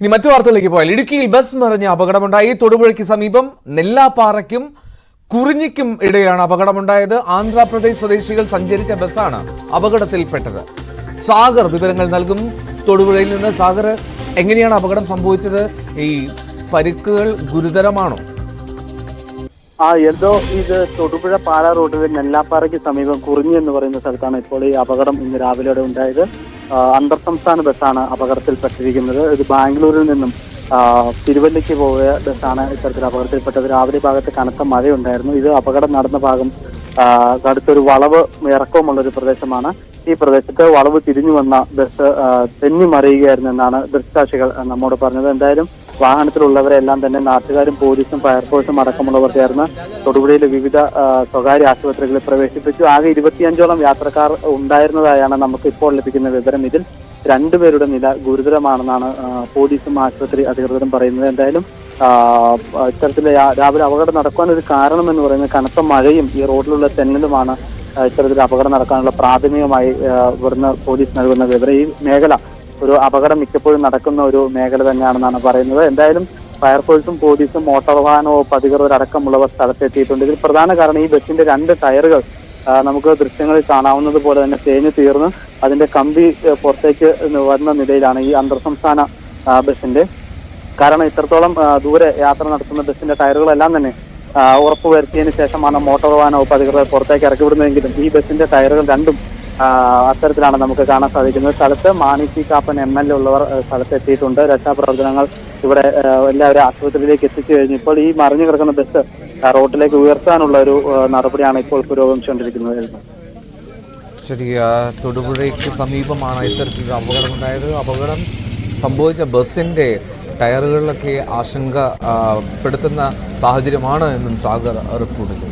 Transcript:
ഇനി മറ്റു വാർത്തകളിലേക്ക് പോയാൽ ഇടുക്കിയിൽ ബസ് മറിഞ്ഞ അപകടമുണ്ടായി. തൊടുപുഴയ്ക്ക് സമീപം നെല്ലാപ്പാറയ്ക്കും കുറിഞ്ഞിക്കും ഇടയിലാണ് അപകടമുണ്ടായത്. ആന്ധ്രാപ്രദേശ് സ്വദേശികൾ സഞ്ചരിച്ച ബസ്സാണ് അപകടത്തിൽപ്പെട്ടത്. സാഗർ വിവരങ്ങൾ നൽകും. തൊടുപുഴയിൽ നിന്ന് സാഗർ, എങ്ങനെയാണ് അപകടം സംഭവിച്ചത്? ഈ പരിക്കുകൾ ഗുരുതരമാണോ? എന്തോ ഇത് തൊടുപുഴ പാല റോഡിൽ നെല്ലാപ്പാറയ്ക്ക് സമീപം കുറിഞ്ഞി എന്ന് പറയുന്ന സ്ഥലത്താണ് ഇപ്പോൾ ഈ അപകടം ഇന്ന് രാവിലെയോടെ ഉണ്ടായത്. അന്തർ സംസ്ഥാന ബസ്സാണ് അപകടത്തിൽപ്പെട്ടിരിക്കുന്നത്. ഇത് ബാംഗ്ലൂരിൽ നിന്നും തിരുവല്ലയ്ക്ക് പോയ ബസ്സാണ് ഇത്തരത്തിൽ അപകടത്തിൽപ്പെട്ടത്. രാവിലെ ഭാഗത്ത് കനത്ത മഴയുണ്ടായിരുന്നു. ഇത് അപകടം നടന്ന ഭാഗം അടുത്തൊരു വളവ് ഇറക്കമുള്ളൊരു പ്രദേശമാണ്. ഈ പ്രദേശത്ത് വളവ് തിരിഞ്ഞു വന്ന ബസ് തെന്നി മറിയുകയായിരുന്നു എന്നാണ് ദൃക്സാക്ഷികൾ നമ്മോട് പറഞ്ഞത്. എന്തായാലും വാഹനത്തിലുള്ളവരെല്ലാം തന്നെ നാട്ടുകാരും പോലീസും ഫയർഫോഴ്സും അടക്കമുള്ളവർ ചേർന്ന് തൊടുപുഴയിലെ വിവിധ സ്വകാര്യ ആശുപത്രികളിൽ പ്രവേശിപ്പിച്ചു. ആകെ 25ഓളം യാത്രക്കാർ ഉണ്ടായിരുന്നതായാണ് നമുക്ക് ഇപ്പോൾ ലഭിക്കുന്ന വിവരം. ഇതിൽ 2 പേരുടെ നില ഗുരുതരമാണെന്നാണ് പോലീസും ആശുപത്രി അധികൃതരും പറയുന്നത്. എന്തായാലും ഇത്തരത്തിൽ രാവിലെ അപകടം നടക്കാനൊരു കാരണം എന്ന് പറയുന്നത് കനത്ത മഴയും ഈ റോഡിലുള്ള തെന്നലുമാണ് ഇത്തരത്തിൽ അപകടം നടക്കാനുള്ള പ്രാഥമികമായി ഇവിടുന്ന് പോലീസ് നൽകുന്ന വിവരം. ഈ മേഖല ഒരു അപകടം മിക്കപ്പോഴും നടക്കുന്ന ഒരു മേഖല തന്നെയാണെന്നാണ് പറയുന്നത്. എന്തായാലും ഫയർഫോഴ്സും പോലീസും മോട്ടോർ വാഹന വകുപ്പ് അധികൃതരടക്കമുള്ളവർ സ്ഥലത്തെത്തിയിട്ടുണ്ട്. ഇതിൽ പ്രധാന കാരണം ഈ ബസിന്റെ 2 ടയറുകൾ നമുക്ക് ദൃശ്യങ്ങളിൽ കാണാവുന്നത് പോലെ തന്നെ തേഞ്ഞു തീർന്ന് അതിന്റെ കമ്പി പുറത്തേക്ക് വന്ന നിലയിലാണ് ഈ അന്തർ സംസ്ഥാന ബസിന്റെ. കാരണം ഇത്രത്തോളം ദൂരെ യാത്ര നടത്തുന്ന ബസിന്റെ ടയറുകളെല്ലാം തന്നെ ഉറപ്പുവരുത്തിയതിനു ശേഷമാണ് മോട്ടോർ വാഹന വകുപ്പ് അധികൃതർ പുറത്തേക്ക് ഇറക്കി വിടുന്നതെങ്കിലും ഈ ബസിന്റെ ടയറുകൾ രണ്ടും അത്തരത്തിലാണ് നമുക്ക് കാണാൻ സാധിക്കുന്നത്. സ്ഥലത്ത് മാണി സി കാപ്പൻ MLA ഉള്ളവർ സ്ഥലത്തെത്തിയിട്ടുണ്ട്. രക്ഷാപ്രവർത്തനങ്ങൾ ഇവിടെ എല്ലാവരും ആശുപത്രിയിലേക്ക് എത്തിച്ചു കഴിഞ്ഞു. ഇപ്പോൾ ഈ മറിഞ്ഞു കിടക്കുന്ന ബസ് റോഡിലേക്ക് ഉയർത്താനുള്ള ഒരു നടപടിയാണ് ഇപ്പോൾ പുരോഗമിച്ചുകൊണ്ടിരിക്കുന്നത്. ശരി, തൊടുപുഴയ്ക്ക് സമീപമാണ് ഇത്തരത്തിൽ അപകടമുണ്ടായത്. അപകടം സംഭവിച്ച ബസിന്റെ ടയറുകളിലൊക്കെ ആശങ്കപ്പെടുത്തുന്ന സാഹചര്യമാണ് എന്നും സാഗർ റിപ്പോർട്ട് ചെയ്തു.